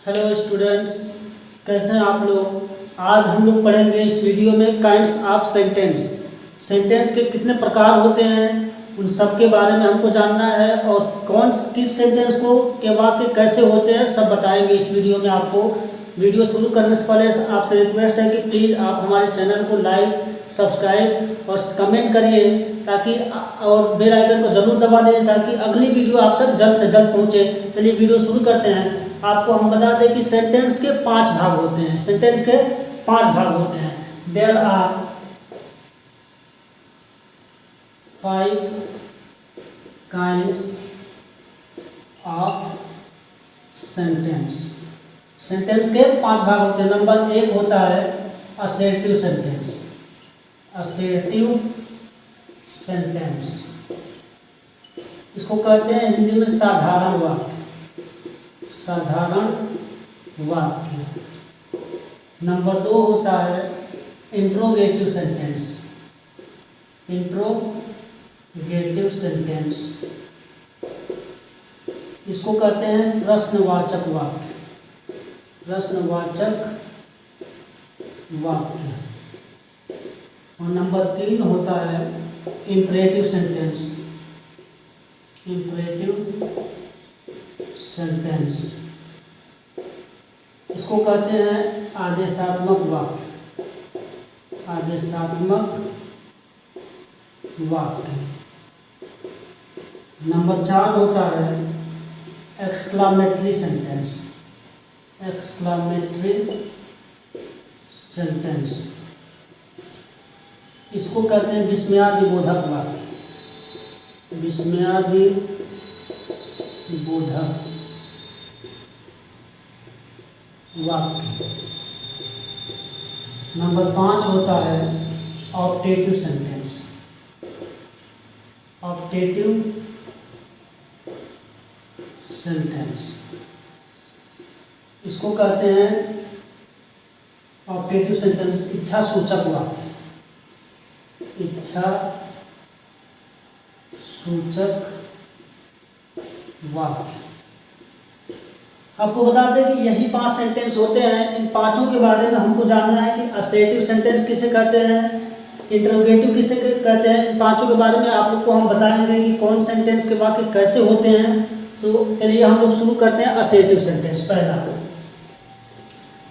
Hello students, कैसे हैं आप लोग। आज हम लोग पढ़ेंगे इस वीडियो में काइंड्स ऑफ सेंटेंस। सेंटेंस के कितने प्रकार होते हैं उन सब के बारे में हमको जानना है, और कौन किस सेंटेंस को के वाक्य कैसे होते हैं सब बताएंगे इस वीडियो में आपको। वीडियो शुरू करने से पहले आपसे रिक्वेस्ट है कि प्लीज़ आप हमारे चैनल को लाइक, सब्सक्राइब और कमेंट करिए, ताकि और बेल आइकन को ज़रूर दबा दीजिए ताकि अगली वीडियो आप तक जल्द से जल्द पहुँचे। चलिए वीडियो शुरू करते हैं। आपको हम बता दें कि सेंटेंस के 5 भाग होते हैं। सेंटेंस के 5 भाग होते हैं। There are 5 kinds of sentence. Sentence के 5 भाग होते हैं। नंबर 1 होता है असर्टिव सेंटेंस। असर्टिव सेंटेंस इसको कहते हैं हिंदी में साधारण वाक्य। साधारण वाक्य। नंबर 2 होता है इंट्रोगेटिव सेंटेंस। इंट्रोगेटिव सेंटेंस इसको कहते हैं प्रश्नवाचक वाक्य। प्रश्नवाचक वाक्य। और नंबर 3 होता है इंपरेटिव सेंटेंस। इंपरेटिव सेंटेंस इसको कहते हैं आदेशात्मक वाक्य। आदेशात्मक वाक्य। नंबर 4 होता है एक्सक्लामेटरी सेंटेंस। एक्सक्लामेटरी सेंटेंस इसको कहते हैं विस्मयादिबोधक वाक्य। विस्मयादिबोधक। वाक्य। नंबर 5 होता है ऑप्टेटिव सेंटेंस। ऑप्टेटिव सेंटेंस इसको कहते हैं ऑप्टेटिव सेंटेंस इच्छा सूचक वाक्य। इच्छा सूचक वाक्य। आपको बता दें कि यही 5 सेंटेंस होते हैं। इन पांचों के बारे में हमको जानना है कि असर्टिव सेंटेंस किसे कहते हैं, इंट्रोगेटिव किसे कहते हैं। इन पांचों के बारे में आप लोग को हम बताएंगे कि कौन सेंटेंस के वाक्य कैसे होते हैं। तो चलिए हम लोग शुरू करते हैं असर्टिव सेंटेंस। पहला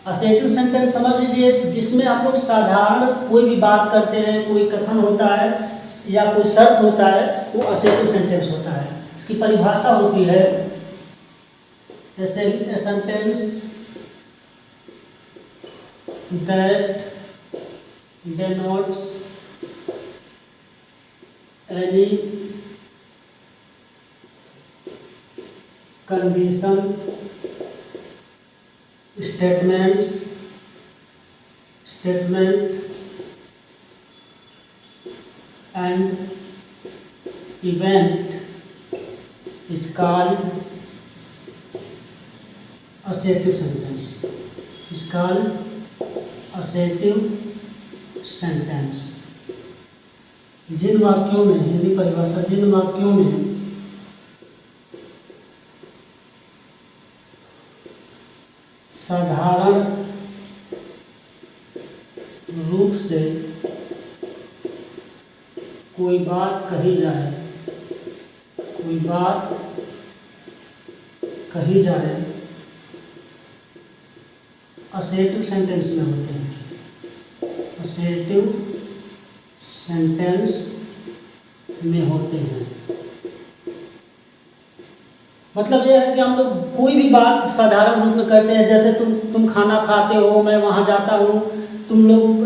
असर्टिव सेंटेंस समझ लीजिए, जिसमें आप लोग साधारण कोई भी बात करते हैं, कोई कथन होता है या कोई शर्त होता है, वो असर्टिव सेंटेंस होता है। इसकी परिभाषा होती है a sentence that denotes any condition, statement and event is called assertive sentence. is called assertive sentence. जिन वाक्यों में, हिंदी परिभाषा, जिन वाक्यों में साधारण रूप से कोई बात कही जाए, कोई बात कही जाए, असर्टिव सेंटेंस में होते हैं। असर्टिव सेंटेंस में होते हैं। मतलब यह है कि हम लोग कोई भी बात साधारण रूप में करते हैं। जैसे तुम खाना खाते हो, मैं वहाँ जाता हूँ, तुम लोग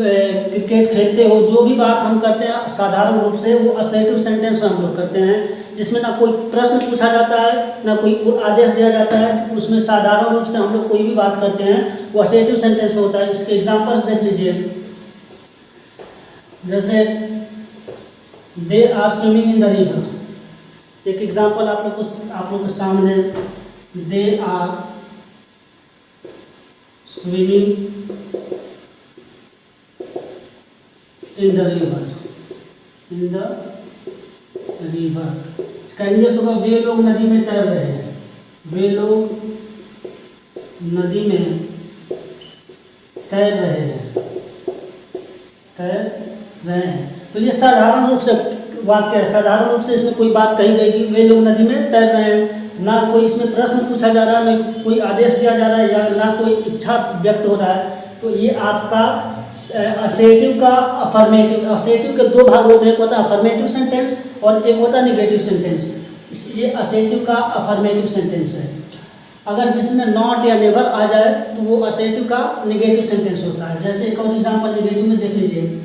क्रिकेट खेलते हो। जो भी बात हम करते हैं साधारण रूप से, वो असर्टिव सेंटेंस में हम लोग करते हैं, जिसमें ना कोई प्रश्न पूछा जाता है ना कोई आदेश दिया जाता है। उसमें साधारण रूप से हम लोग कोई भी बात करते हैं, वो असर्टिव सेंटेंस में होता है। इसके एग्जांपल्स देख लीजिए। जैसे they are swimming in the river. एक एग्जांपल आप लोग के सामने, they are swimming in the river. In the river. इसका इंग्लिश होगा वे लोग नदी में तैर रहे हैं। वे लोग नदी में तैर रहे हैं, तैर रहे हैं। तो ये साधारण रूप से वाक्य है, साधारण रूप से इसमें कोई बात कही गई कि वे लोग नदी में तैर रहे हैं। ना कोई इसमें प्रश्न पूछा जा रहा है, ना कोई आदेश दिया जा रहा है, या ना कोई इच्छा व्यक्त हो रहा है। तो ये आपका असेटिव का अफर्मेटिव, असेटिव के दो भाग होते हैं, एक होता है अफर्मेटिव सेंटेंस और एक होता है निगेटिव सेंटेंस। ये असेटिव का अफर्मेटिव सेंटेंस है। अगर जिसमें नॉट या नेवर आ जाए तो वो असेटिव का निगेटिव सेंटेंस होता है। जैसे एक और एग्जांपल निगेटिव में देख लीजिए,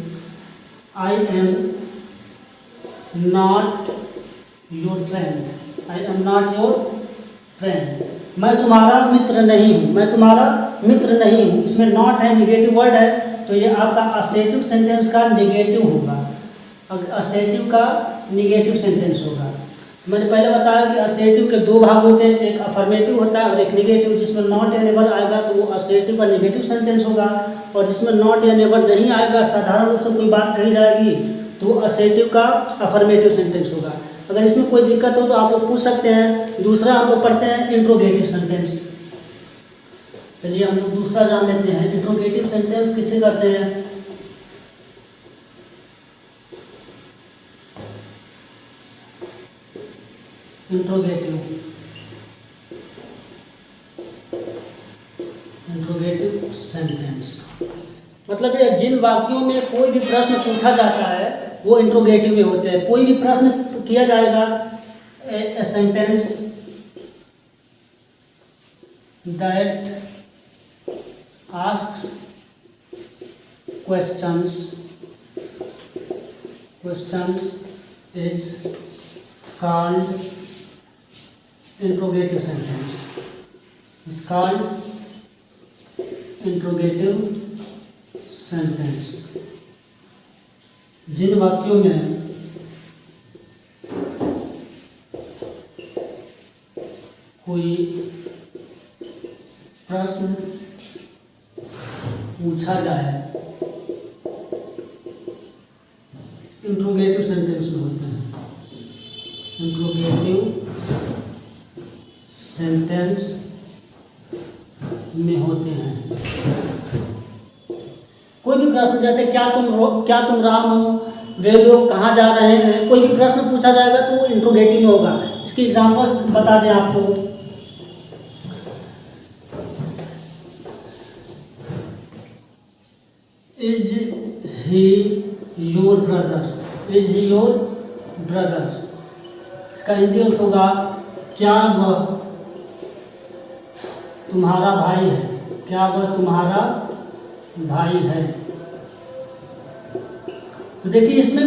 I am not your friend, I am not your friend, मैं तुम्हारा मित्र नहीं हूँ, मैं तुम्हारा मित्र नहीं हूँ। इसमें नॉट है, निगेटिव वर्ड है, तो ये आपका असेटिव सेंटेंस का निगेटिव होगा, असेटिव का निगेटिव सेंटेंस होगा। मैंने पहले बताया कि असेटिव के दो भाग होते हैं, एक अफर्मेटिव होता है और एक निगेटिव। जिसमें नॉट या नेवर आएगा तो वो असेटिव का निगेटिव सेंटेंस होगा, और जिसमें नॉट या नेवर नहीं आएगा, साधारण रूप से कोई बात कही जाएगी, तो असेटिव का अफर्मेटिव सेंटेंस होगा। अगर इसमें कोई दिक्कत हो तो आप लोग पूछ सकते हैं। दूसरा हम लोग पढ़ते हैं इंट्रोगेटिव सेंटेंस। चलिए हम लोग दूसरा जान लेते हैं, इंट्रोगेटिव सेंटेंस किसे कहते हैं। इंट्रोगेटिव सेंटेंस मतलब ये जिन वाक्यों में कोई भी प्रश्न पूछा जाता है वो इंट्रोगेटिव में होते हैं। कोई भी प्रश्न किया जाएगा, a sentence that asks questions is called interrogative sentence, is called interrogative sentence. जिन वाक्यों में कोई प्रश्न पूछा जाए इंट्रोगेटिव सेंटेंस में होते हैं, इंट्रोगेटिव सेंटेंस में होते हैं। कोई भी प्रश्न, जैसे क्या तुम राम हो, वे लोग कहाँ जा रहे हैं, कोई भी प्रश्न पूछा जाएगा तो वो इंट्रोगेटिव में होगा। इसके एग्जांपल्स बता दें आपको। Is he your brother, is he your brother, इसका हिंदी अर्थ होगा क्या वह तुम्हारा भाई है, क्या वह तुम्हारा भाई है। तो देखिए इसमें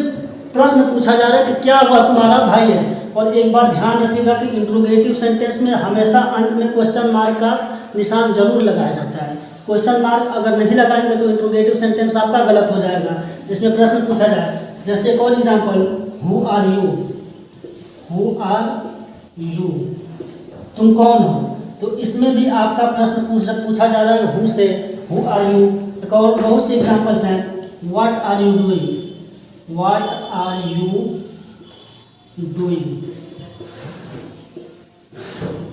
प्रश्न पूछा जा रहा है कि क्या वह तुम्हारा भाई है। और एक बात ध्यान रखिएगा कि इंट्रोगेटिव सेंटेंस में हमेशा अंत में क्वेश्चन मार्क का निशान जरूर लगाया जाता है। क्वेश्चन मार्क अगर नहीं लगाएंगे तो इंट्रोगेटिव सेंटेंस आपका गलत हो जाएगा, जिसमें प्रश्न पूछा जाए। जैसे एक और example, who are you, who are you, तुम कौन हो। तो इसमें भी आपका प्रश्न पूछा जा रहा है हु से, हु आर यू। एक और बहुत से एग्जाम्पल्स हैं, what are you doing, what are you doing,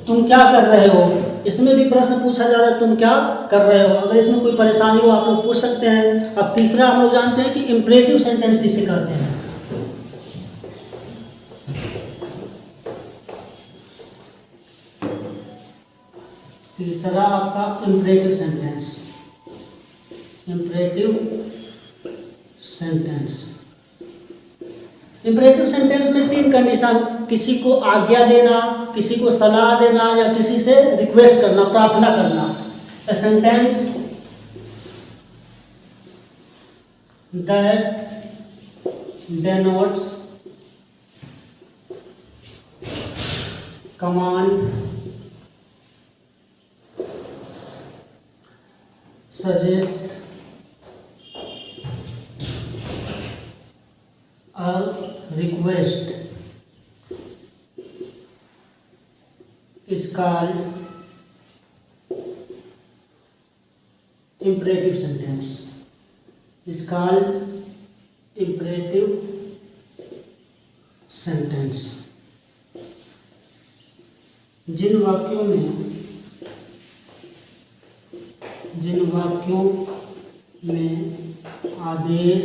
तुम क्या कर रहे हो। इसमें भी प्रश्न पूछा जा रहा है तुम क्या कर रहे हो। अगर इसमें कोई परेशानी हो आप लोग पूछ सकते हैं। अब तीसरा हम लोग जानते हैं कि इंपरेटिव सेंटेंस किसे कहते हैं। तीसरा आपका imperative sentence, imperative sentence. Imperative sentence में तीन कंडीशन, किसी को आज्ञा देना, किसी को सलाह देना, या किसी से रिक्वेस्ट करना, प्रार्थना करना। A sentence that denotes command, suggest a request is called imperative sentence, is called imperative sentence। जिन वाक्यों में जिन वाक्यों में आदेश,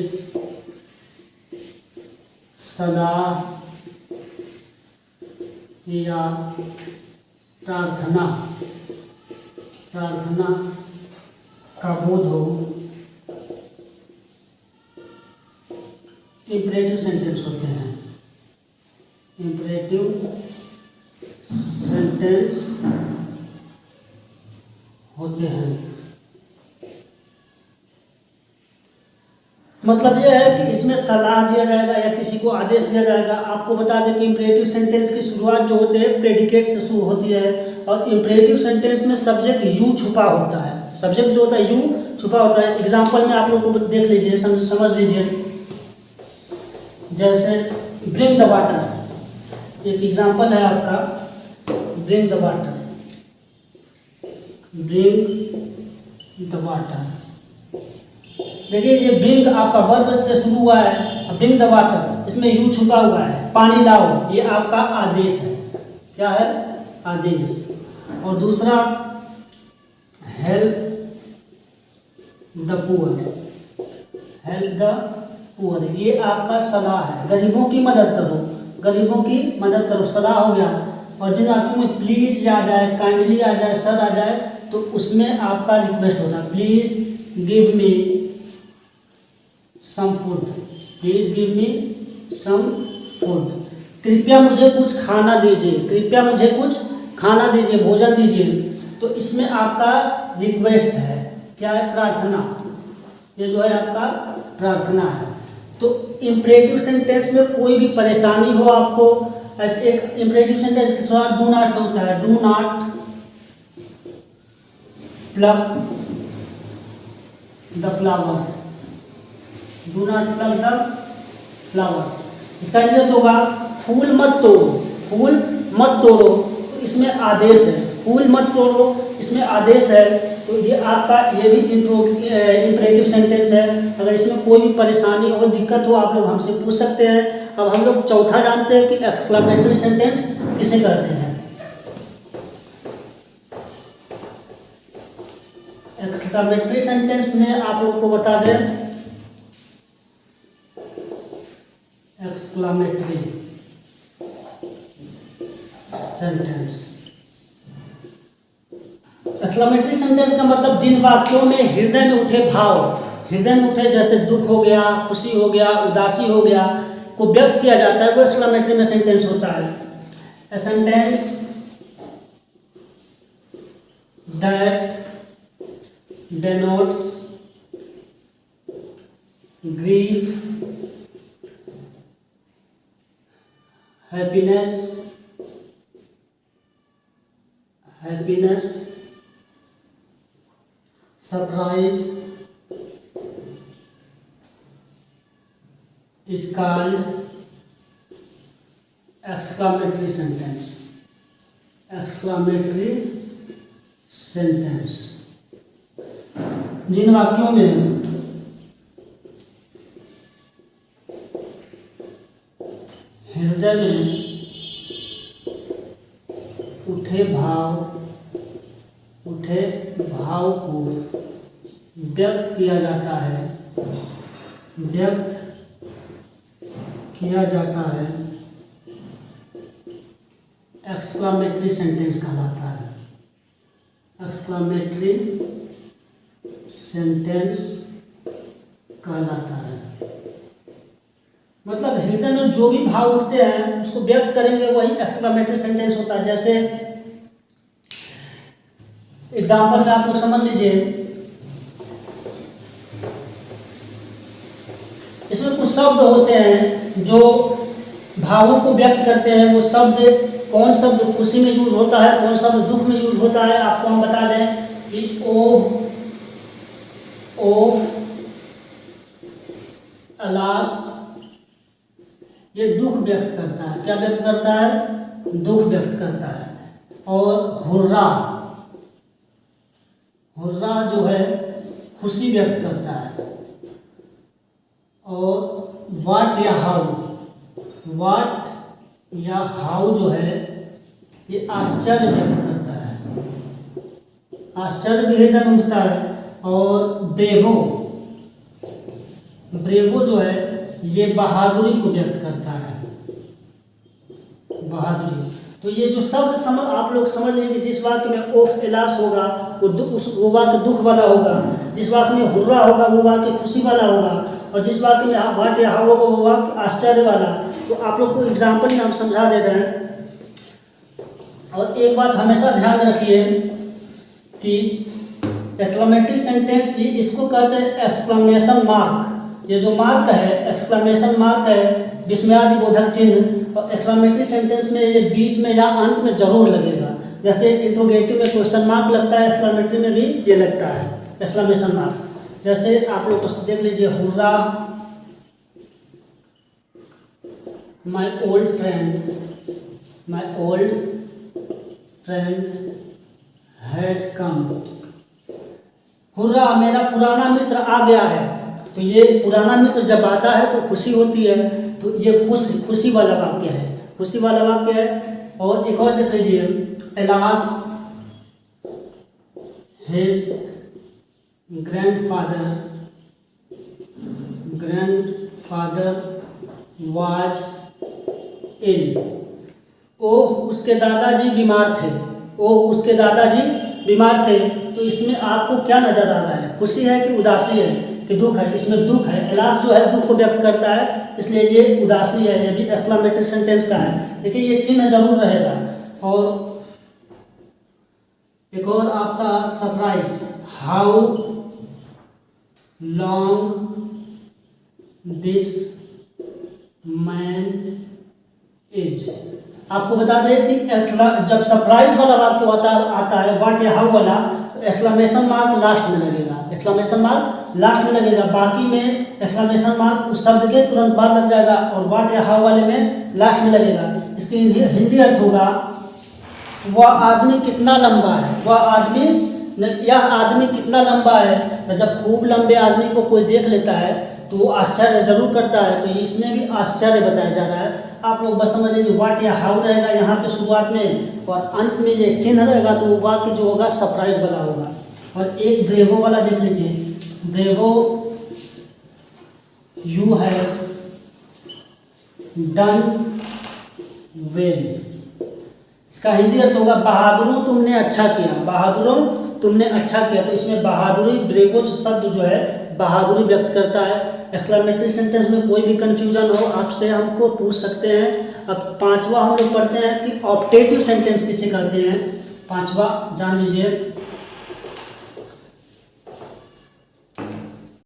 सलाह या प्रार्थना का बोध हो, इंपरेटिव सेंटेंस होते हैं। इंपरेटिव सेंटेंस होते हैं। मतलब यह है कि इसमें सलाह दिया जाएगा या किसी को आदेश दिया जाएगा। आपको बता दें कि इंपरेटिव सेंटेंस की शुरुआत जो होते हैं प्रेडिकेट से शुरू होती है, और इंपरेटिव सेंटेंस में सब्जेक्ट यू छुपा होता है। सब्जेक्ट जो होता है यू छुपा होता है। एग्जाम्पल में आप लोग को देख लीजिए, समझ लीजिए। जैसे ब्रिंग द वाटर, एक एग्जाम्पल है आपका, bring the water, bring the water. देखिए ये ब्रिंग आपका वर्ब से शुरू हुआ है, ब्रिंग द वाटर, इसमें यू छुपा हुआ है, पानी लाओ, ये आपका आदेश है। क्या है? आदेश। और दूसरा help the poor, help the poor, ये आपका सलाह है, गरीबों की मदद करो, गरीबों की मदद करो, सलाह हो गया। और जिन वाक्यों में प्लीज आ जाए, काइंडली आ जाए, सर आ जाए, तो उसमें आपका रिक्वेस्ट होता है, please give me some food, please give me some food, कृपया मुझे कुछ खाना दीजिए, कृपया मुझे कुछ खाना दीजिए, भोजन दीजिए। तो इसमें आपका रिक्वेस्ट है, क्या है? प्रार्थना। ये जो है आपका प्रार्थना है। तो इंपरेटिव सेंटेंस में कोई भी परेशानी हो आपको, ऐसे एक इंपरेटिव सेंटेंस के शुरुआत डू नॉट से होता है, do not plug the flowers, do not plug the flowers. इसका मतलब होगा फूल मत तोड़ो, फूल मत तोड़ो। तो इसमें आदेश है, फूल मत तोड़ो, इसमें आदेश है। तो ये आपका ये भी इंपरेटिव सेंटेंस है। अगर इसमें कोई भी परेशानी हो, दिक्कत हो, आप लोग हमसे पूछ सकते हैं। अब हम लोग चौथा जानते हैं कि एक्सक्लेमेटरी सेंटेंस किसे कहते हैं। एक्सक्लेमेटरी सेंटेंस में आप लोग को बता दें, एक्सक्लेमेटरी सेंटेंस, एक्सक्लेमेटरी सेंटेंस का मतलब जिन वाक्यों में हृदय में उठे भाव, हृदय में उठे, जैसे दुख हो गया, खुशी हो गया, उदासी हो गया, को व्यक्त किया जाता है, वो एक्सक्लेमेटरी में सेंटेंस होता है। A sentence that denotes grief, happiness, surprise is called exclamatory sentence. exclamatory sentence जिन वाक्यों में हृदय में उठे भाव को व्यक्त किया जाता है, एक्सक्लेमेटरी सेंटेंस कहलाता है। एक्सक्लेमेटरी सेंटेंस कहलाता है। मतलब हृदय में जो भी भाव उठते हैं उसको व्यक्त करेंगे, वही एक्सक्लेमेटरी सेंटेंस होता है। जैसे एग्जाम्पल में आप लोग समझ लीजिए, इसमें कुछ शब्द होते हैं जो भावों को व्यक्त करते हैं। वो शब्द, कौन शब्द खुशी में यूज होता है, कौन शब्द दुख में यूज होता है, आपको हम बता दें कि ओफ, अलास, ये दुख व्यक्त करता है। क्या व्यक्त करता है? दुख व्यक्त करता है। और हुर्रा जो है खुशी व्यक्त करता है। और वाट या हाउ जो है ये आश्चर्य व्यक्त करता है। आश्चर्य भी हृदय में उठता है। और ब्रेवो, ब्रेवो जो है ये बहादुरी को व्यक्त करता है, बहादुरी। तो ये जो शब्द आप लोग समझ लेंगे, जिस वाक्य में ओफ एलास होगा वो वाक्य दुख वाला होगा, जिस वाक्य में हुर्रा होगा वो वाक्य खुशी वाला होगा, और जिस वाक्य में वाट या हाउ होगा वो वाक्य आश्चर्य वाला। तो आप लोग को एग्जाम्पल में हम समझा दे रहे हैं। और एक बात हमेशा ध्यान में रखिए कि एक्सक्लेमेटरी सेंटेंस इसको कहते हैं एक्सक्लेमेशन मार्क। ये जो मार्क है एक्सक्लेमेशन मार्क है, विस्मयादि बोधक चिन्ह, और एक्सक्लेमेटरी सेंटेंस में ये बीच में या अंत में जरूर लगेगा। जैसे इंट्रोगेटिव में क्वेश्चन मार्क लगता है, एक्सक्लेमेटरी में भी ये लगता है एक्सक्लेमेशन मार्क। जैसे आप लोग देख लीजिए, hurrah my old friend has come. Hurrah मेरा पुराना मित्र आ गया है। तो ये पुराना मित्र जब आता है तो खुशी होती है, तो ये खुशी वाला वाक्य है, खुशी वाला वाक्य है। और एक और देख लीजिए, alas his grandfather was ill. ओह उसके दादाजी बीमार थे, ओह उसके दादाजी बीमार थे। तो इसमें आपको क्या नजर आ रहा है, खुशी है कि उदासी है कि दुख है? इसमें दुख है। एलास जो है दुख को व्यक्त करता है, इसलिए ये उदासी है, ये भी एक्सक्लेमेटरी सेंटेंस का है। देखिए ये चिन्ह जरूर रहेगा। और एक और आपका surprise, how long this man is. आपको बता दें कि जब सरप्राइज वाला वाक्य आता है व्हाट या हाउ वाला, एक्सक्लेमेशन मार्क लास्ट में लगेगा, एक्सक्लेमेशन मार्क लास्ट में लगेगा। बाकी में एक्सक्लेमेशन मार्क उस शब्द के तुरंत बाद लग जाएगा, और व्हाट या हाउ वाले में लास्ट में लगेगा। इसके हिंदी अर्थ होगा, वह आदमी कितना लंबा है, यह आदमी कितना लंबा है। तो जब खूब लंबे आदमी को कोई देख लेता है तो वो आश्चर्य जरूर करता है। तो इसमें भी आश्चर्य बताया जा रहा है। आप लोग बस समझ लीजिए, व्हाट या हाउ रहेगा यहाँ पे शुरुआत में, और अंत में ये चिन्ह रहेगा, तो वो वाक्य जो होगा सरप्राइज वाला होगा। और एक ब्रेवो वाला देख लीजिए, bravo you have done well. इसका हिंदी अर्थ होगा, बहादुरों तुमने अच्छा किया, बहादुरों तुमने अच्छा किया। तो इसमें बहादुरी, ब्रेवो शब्द जो है बहादुरी व्यक्त करता है। एक्सक्लेमेटरी सेंटेंस में कोई भी कंफ्यूजन हो आपसे हमको पूछ सकते हैं। अब पांचवा हम लोग पढ़ते हैं कि ऑप्टेटिव सेंटेंस किसे कहते हैं। पांचवा जान लीजिए,